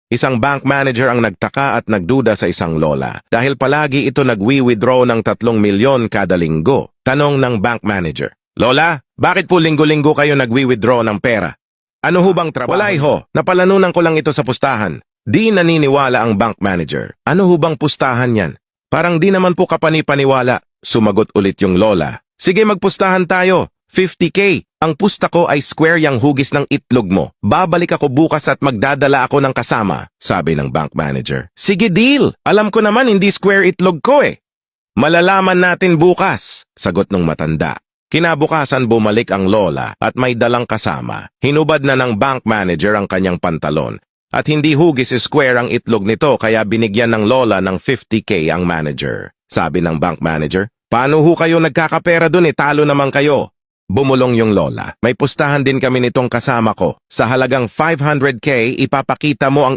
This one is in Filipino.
Isang bank manager ang nagtaka at nagduda sa isang lola dahil palagi ito nagwi-withdraw ng 3 milyon kada linggo. Tanong ng bank manager, "Lola, bakit po linggo-linggo kayo nagwi-withdraw ng pera? Ano ho bang trabaho?" "Walay ho, napalanunan ko lang ito sa pustahan." Di naniniwala ang bank manager. "Ano ho bang pustahan yan? Parang di naman po kapani-paniwala." Sumagot ulit yung lola, "Sige, magpustahan tayo. 50K. Ang pusta ko ay square yang hugis ng itlog mo. Babalik ako bukas at magdadala ako ng kasama," sabi ng bank manager. "Sige, deal. Alam ko naman hindi square itlog ko eh." "Malalaman natin bukas," sagot ng matanda. Kinabukasan bumalik ang lola at may dalang kasama. Hinubad na ng bank manager ang kanyang pantalon. At hindi hugis square ang itlog nito kaya binigyan ng lola ng 50K ang manager. Sabi ng bank manager, "Paano ho kayo nagkakapera dun eh? Talo naman kayo." Bumulong yung lola. "May pustahan din kami nitong kasama ko. Sa halagang 500K, ipapakita mo ang